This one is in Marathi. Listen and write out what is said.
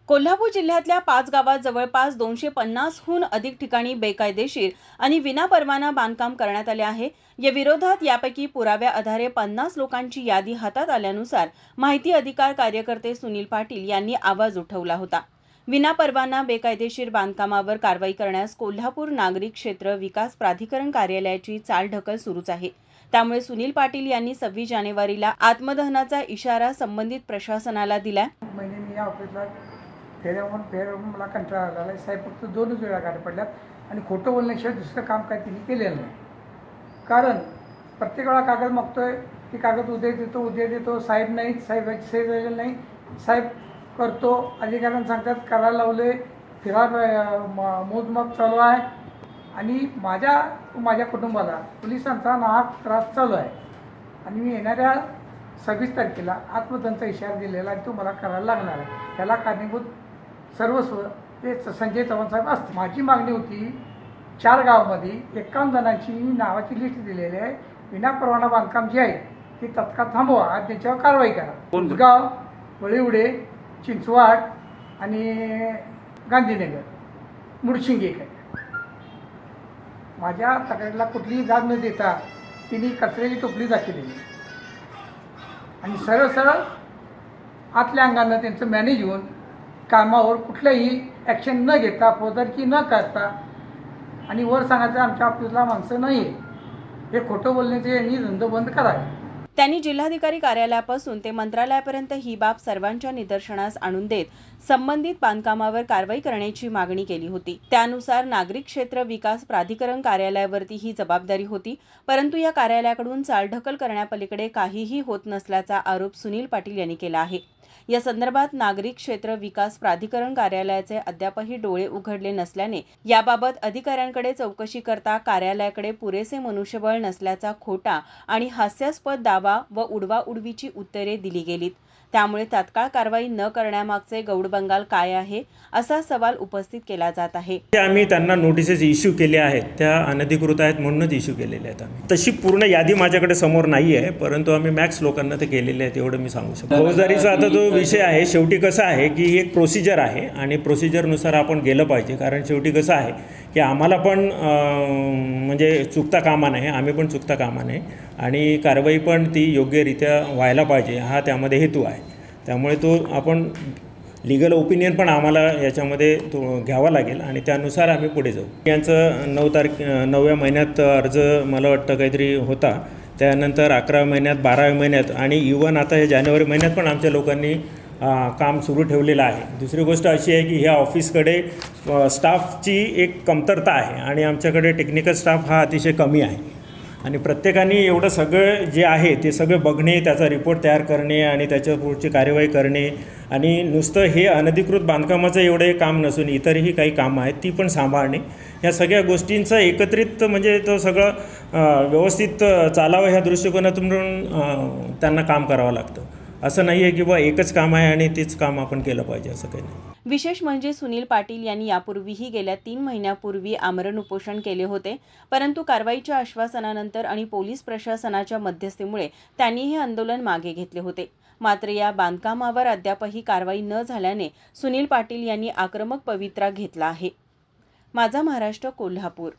कोल्हापूर जिल्ह्यातल्या 5 गावात जवळपास 250हून अधिक ठिकाणी बेकायदेशीर आणि विनापरवाना बांधकाम करण्यात आले आहे। या विरोधात यापैकी पुराव्याआधारे 50 लोकांची यादी हातात आल्यानुसार माहिती अधिकार कार्यकर्ते सुनील पाटील यांनी आवाज उठवला होता। विनापरवाना बेकायदेशीर बांधकामावर कारवाई करण्यास कोल्हापूर नागरी क्षेत्र विकास प्राधिकरण कार्यालयाची चालढकल सुरूच आहे। त्यामुळे सुनील पाटील यांनी 26 जानेवारीला आत्मदहनाचा इशारा संबंधित प्रशासनाला दिलाय। फेऱ्यावरून मला कंटाळा आलेला आहे साहेब, फक्त 2च वेळा गाड्या पडल्यात आणि खोटं बोलण्याशिवाय दुसरं काम काय तिने केलेलं नाही। कारण प्रत्येक वेळा कागद मागतोय, ती कागद उद्या देतो, साहेब नाही, साहेबाची सही झालेली नाही, साहेब करतो, अधिकाऱ्यांना सांगतात करायला लावले, मोजमाप चालू आहे आणि माझ्या कुटुंबाला पोलिसांचा नाहक त्रास चालू आहे आणि मी येणाऱ्या 26 तारखेला आत्मदहनाचा इशारा दिलेला आहे, तो मला करायला लागणार आहे। त्याला कारणीभूत सर्वस्व ते संजय चव्हाण साहेब असते। माझी मागणी होती 4 गावामध्ये 51 जणांची नावाची लिस्ट दिलेली आहे। विनापरवाना बांधकाम जे आहे ते तत्काळ थांबवा आणि त्याच्यावर कारवाई करा। उसगाव, वळीवडे, चिंचवाड आणि गांधीनगर, मुडशिंगे काय माझ्या तक्रारीला कुठलीही दाद न देता तिने कचऱ्याची टोपली दाखवलेली आणि सरळ आतल्या अंगानं त्यांचं मॅनेज होऊन कामावर कुठलंही ॲक्शन न घेता, फौजदारकी न करता आणि वर सांगायचं आमच्या ऑफिसला माणसं नाही आहे, हे खोटं बोलण्याचे यांनी धंदो बंद करावे। त्यांनी जिल्हाधिकारी कार्यालयापासून ते मंत्रालयापर्यंत ही बाब सर्वांच्या निदर्शनास आणून देत संबंधित बांधकामावर कारवाई करण्याची मागणी केली होती। त्यानुसार नागरिक क्षेत्र विकास प्राधिकरण कार्यालयावरती ही जबाबदारी होती, परंतु या कार्यालयाकडून चालढकल करण्यापलीकडे काहीही होत नसल्याचा आरोप सुनील पाटील यांनी केला आहे। या संदर्भात नागरिक क्षेत्र विकास प्राधिकरण कार्यालयाचे अद्यापही डोळे उघडले नसल्याने याबाबत अधिकाऱ्यांकडे चौकशी करता कार्यालयाकडे पुरेसे मनुष्यबळ नसल्याचा खोटा आणि हास्यास्पद दावा व उडवाउडवीची उत्तरे दिली गेलीत। त्यामुळे तात्काळ कारवाई न करण्यामागचे गौडबंगाल काय आहे असा सवाल उपस्थित केला जात आहे। आम्ही त्यांना नोटिसेस इश्यू केले आहेत, त्या अनधिकृत आहेत म्हणूनच इश्यू केलेले आहेत। आम्ही तशी पूर्ण यादी माझ्याकडे समोर नाही आहे, परंतु आम्ही मॅक्स लोकांना ते केलेले आहेत एवढं मी सांगू शकतो। फौजदारीचा आता जो विषय आहे, शेवटी कसं आहे की ही एक प्रोसिजर आहे आणि प्रोसिजरनुसार आपण गेलं पाहिजे। कारण शेवटी कसं आहे की आम्हाला पण म्हणजे चुकता कामा नये, आम्ही पण चुकता कामा नये आणि कारवाई पण ती योग्यरित्या व्हायला पाहिजे, हा त्यामध्ये हेतू आहे। त्यामुळे तो आपण लीगल ओपिनियन पण आम्हाला याच्यामध्ये तो घ्यावा लागेल आणि त्यानुसार आम्ही पुढे जाऊ। यांचं 9व्या महिन्यात अर्ज मला वाटतं काहीतरी होता, त्यानंतर 11व्या महिन्यात, 12व्या महिन्यात आणि इवन आता हे जानेवारी महिन्यात पण आमच्या लोकांनी काम सुरू ठेवलेलं आहे। दुसरी गोष्ट अशी आहे की ह्या ऑफिसकडे स्टाफची एक कमतरता आहे आणि आमच्याकडे टेक्निकल स्टाफ हा अतिशय कमी आहे आणि प्रत्येकाने एवढं सगळं जे आहे ते सगळं बघणे, त्याचा रिपोर्ट तयार करणे आणि त्याच्या पुढची कार्यवाही करणे आणि नुसतं हे अनधिकृत बांधकामाचं एवढे काम नसून इतरही काही कामं आहेत ती पण सांभाळणे, ह्या सगळ्या गोष्टींचं एकत्रित म्हणजे तो सगळं व्यवस्थित चालावं ह्या दृष्टिकोनातून त्यांना काम करावं लागतं। असं नाही आहे की बा एकच काम आहे आणि तेच काम आपण केलं पाहिजे, असं काही नाही। विशेष म्हणजे सुनील पाटील यांनी यापूर्वीही गेल्या 3 महिन्यापूर्वी आमरण उपोषण केले होते, परंतु कारवाईच्या आश्वासनानंतर आणि पोलीस प्रशासनाच्या मध्यस्थीमुळे त्यांनी हे आंदोलन मागे घेतले होते। मात्र या बांधकामावर अद्यापही कारवाई न झाल्याने सुनील पाटील यांनी आक्रमक पवित्रा घेतला आहे। माझा महाराष्ट्र, कोल्हापूर।